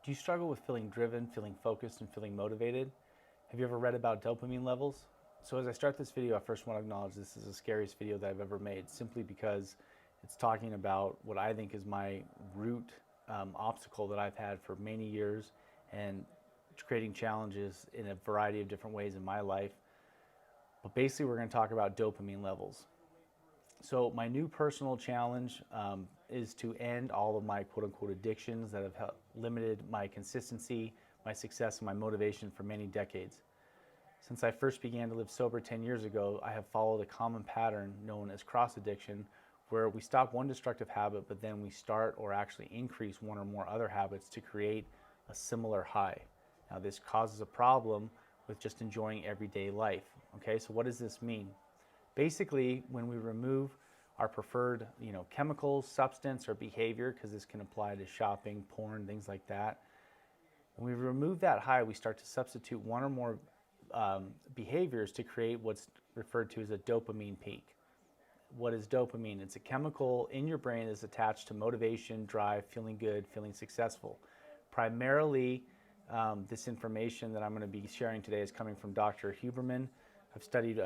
Do you struggle with feeling driven, feeling focused, and feeling motivated? Have you ever read about dopamine levels? So as I start this video, I first want to acknowledge this is the scariest video that I've ever made, simply because it's talking about what I think is my root obstacle that I've had for many years, and creating challenges in a variety of different ways in my life. But basically, we're going to talk about dopamine levels. So my new personal challenge is to end all of my quote-unquote addictions that have limited my consistency, my success, and my motivation for many decades. Since I first began to live sober 10 years ago, I have followed a common pattern known as cross-addiction, where we stop one destructive habit, but then we start or actually increase one or more other habits to create a similar high. Now, this causes a problem with just enjoying everyday life. Okay, so what does this mean? Basically, when we remove our preferred, chemicals, substance, or behavior, because this can apply to shopping, porn, things like that. When we remove that high, we start to substitute one or more behaviors to create what's referred to as a dopamine peak. What is dopamine? It's a chemical in your brain that's attached to motivation, drive, feeling good, feeling successful. Primarily, this information that I'm going to be sharing today is coming from Dr. Huberman. I've studied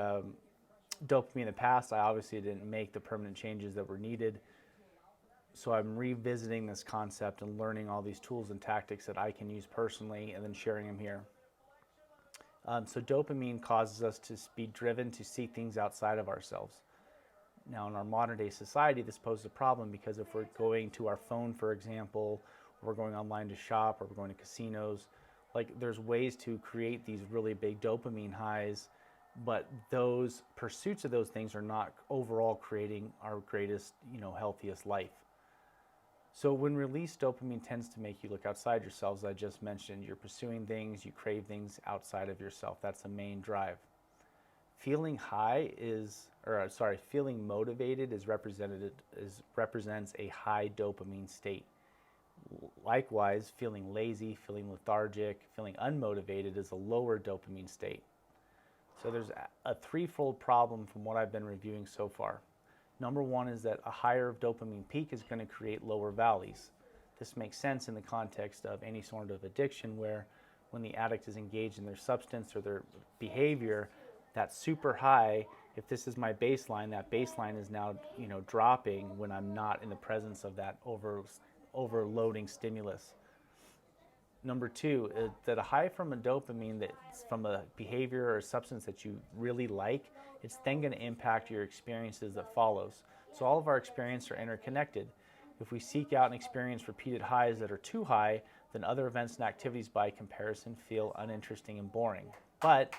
dopamine in the past. I obviously didn't make the permanent changes that were needed. So I'm revisiting this concept and learning all these tools and tactics that I can use personally and then sharing them here. So dopamine causes us to be driven to see things outside of ourselves. Now, in our modern day society, this poses a problem, because if we're going to our phone, for example, or we're going online to shop, or we're going to casinos, there's ways to create these really big dopamine highs, but those pursuits of those things are not overall creating our greatest, healthiest life. So when released, dopamine tends to make you look outside yourselves. As I just mentioned, you're pursuing things, you crave things outside of yourself. That's the main drive. Feeling feeling motivated represents a high dopamine state. Likewise, feeling lazy, feeling lethargic, feeling unmotivated is a lower dopamine state. So there's a threefold problem from what I've been reviewing so far. Number one is that a higher dopamine peak is going to create lower valleys. This makes sense in the context of any sort of addiction, where when the addict is engaged in their substance or their behavior, that super high, if this is my baseline, that baseline is now dropping when I'm not in the presence of that overloading stimulus. Number two is that a high from a dopamine that's from a behavior or a substance that you really like, it's then going to impact your experiences that follows. So all of our experiences are interconnected. If we seek out and experience repeated highs that are too high, then other events and activities by comparison feel uninteresting and boring. But,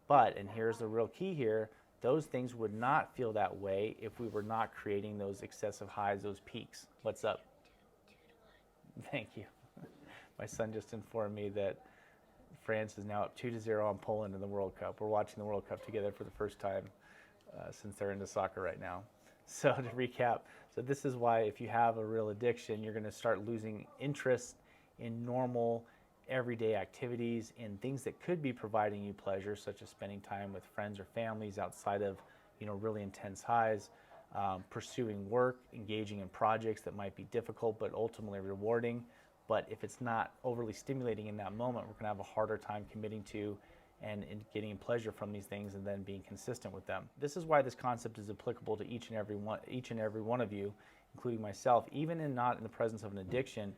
and here's the real key here, those things would not feel that way if we were not creating those excessive highs, those peaks. What's up? Thank you. My son just informed me that France is now up 2-0 on Poland in the World Cup. We're watching the World Cup together for the first time since they're into soccer right now. So to recap, this is why if you have a real addiction, you're going to start losing interest in normal everyday activities, in things that could be providing you pleasure, such as spending time with friends or families outside of really intense highs, pursuing work, engaging in projects that might be difficult but ultimately rewarding. But if it's not overly stimulating in that moment, we're going to have a harder time committing to and getting pleasure from these things and then being consistent with them. This is why this concept is applicable to each and every one of you, including myself. Even not in the presence of an addiction,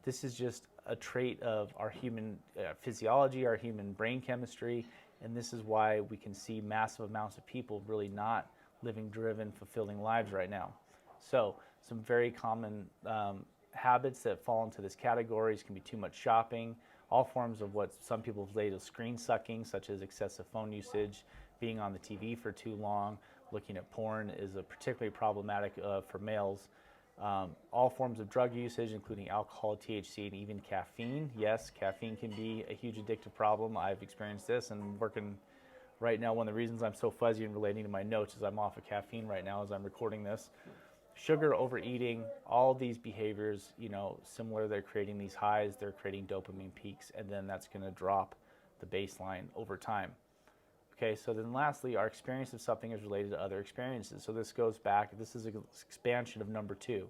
this is just a trait of our human physiology, our human brain chemistry, and this is why we can see massive amounts of people really not living driven, fulfilling lives right now. So some very common habits that fall into this category can be too much shopping, all forms of what some people have labeled as screen sucking, such as excessive phone usage, being on the TV for too long, looking at porn is particularly problematic for males. All forms of drug usage, including alcohol, THC, and even caffeine. Yes, caffeine can be a huge addictive problem. I've experienced this, and working right now, one of the reasons I'm so fuzzy and relating to my notes is I'm off of caffeine right now as I'm recording this. Sugar, overeating, all these behaviors, similar, they're creating these highs, they're creating dopamine peaks, and then that's going to drop the baseline over time. Okay, so then lastly, our experience of something is related to other experiences. So this goes back, this is an expansion of number two.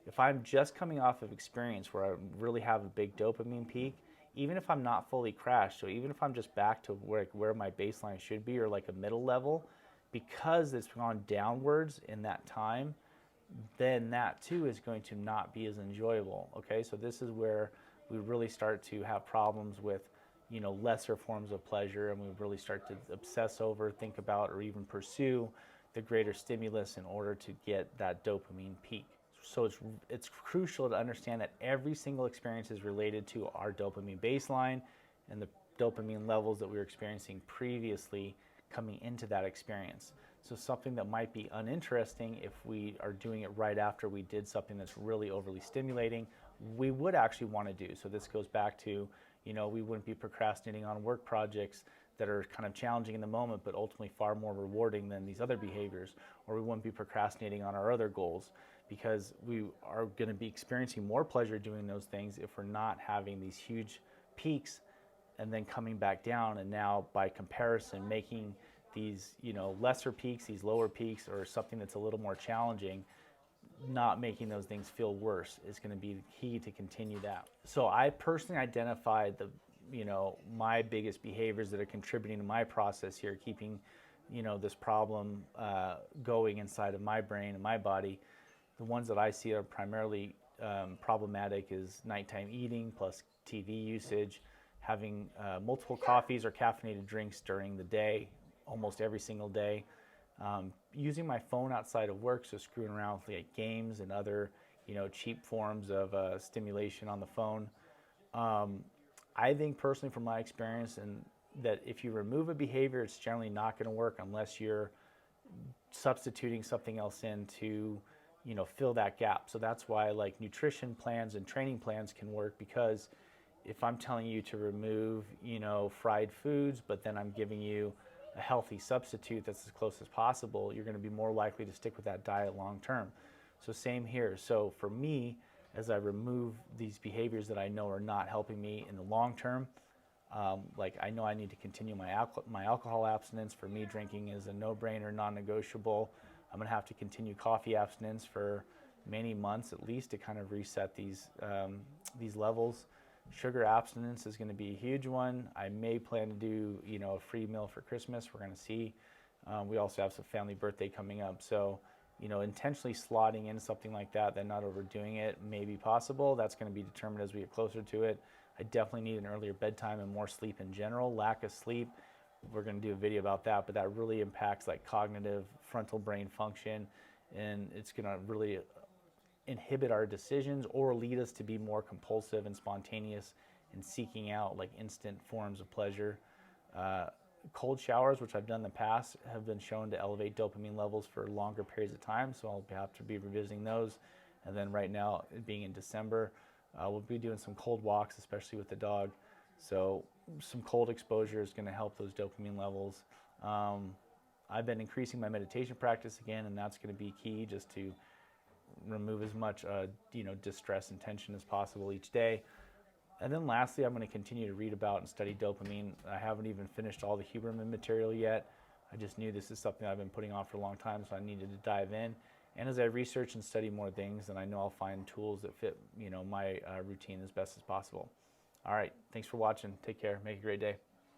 If I'm just coming off of experience where I really have a big dopamine peak, even if I'm not fully crashed, so even if I'm just back to where my baseline should be, or like a middle level, because it's gone downwards in that time, then that too is going to not be as enjoyable. Okay, so this is where we really start to have problems with, lesser forms of pleasure, and we really start to obsess over, think about, or even pursue the greater stimulus in order to get that dopamine peak. So it's crucial to understand that every single experience is related to our dopamine baseline and the dopamine levels that we were experiencing previously coming into that experience. So something that might be uninteresting, if we are doing it right after we did something that's really overly stimulating, we would actually want to do. So this goes back to, we wouldn't be procrastinating on work projects that are kind of challenging in the moment, but ultimately far more rewarding than these other behaviors. Or we wouldn't be procrastinating on our other goals, because we are going to be experiencing more pleasure doing those things if we're not having these huge peaks and then coming back down, and now by comparison making these lesser peaks, these lower peaks, or something that's a little more challenging, not making those things feel worse is going to be the key to continue that. So I personally identified my biggest behaviors that are contributing to my process here, keeping this problem going inside of my brain and my body. The ones that I see are primarily problematic is nighttime eating plus TV usage, having multiple coffees or caffeinated drinks during the day, almost every single day, using my phone outside of work, so screwing around with like games and other cheap forms of stimulation on the phone. I think personally, from my experience, and that if you remove a behavior, it's generally not going to work unless you're substituting something else in to fill that gap. So that's why like nutrition plans and training plans can work, because if I'm telling you to remove fried foods, but then I'm giving you a healthy substitute that's as close as possible, you're going to be more likely to stick with that diet long term. So same here. So for me, as I remove these behaviors that I know are not helping me in the long term, like I know I need to continue my alcohol abstinence. For me, drinking is a no-brainer, non-negotiable. I'm going to have to continue coffee abstinence for many months at least to kind of reset these levels. Sugar abstinence is going to be a huge one. I may plan to do a free meal for Christmas. We're going to see. We also have some family birthday coming up, so intentionally slotting in something like that, then not overdoing it, may be possible. That's going to be determined as we get closer to it. I definitely need an earlier bedtime and more sleep in general. Lack of sleep, we're going to do a video about that, but that really impacts like cognitive frontal brain function, and it's going to really inhibit our decisions or lead us to be more compulsive and spontaneous in seeking out like instant forms of pleasure. Cold showers, which I've done in the past, have been shown to elevate dopamine levels for longer periods of time, so I'll have to be revisiting those. And then right now, being in December, we'll be doing some cold walks, especially with the dog. So some cold exposure is going to help those dopamine levels. I've been increasing my meditation practice again, and that's going to be key, just to remove as much distress and tension as possible each day. And then lastly, I'm going to continue to read about and study dopamine. I haven't even finished all the Huberman material yet. I just knew this is something I've been putting off for a long time, so I needed to dive in. And as I research and study more things, then I know I'll find tools that fit my routine as best as possible. All right, thanks for watching. Take care. Make a great day.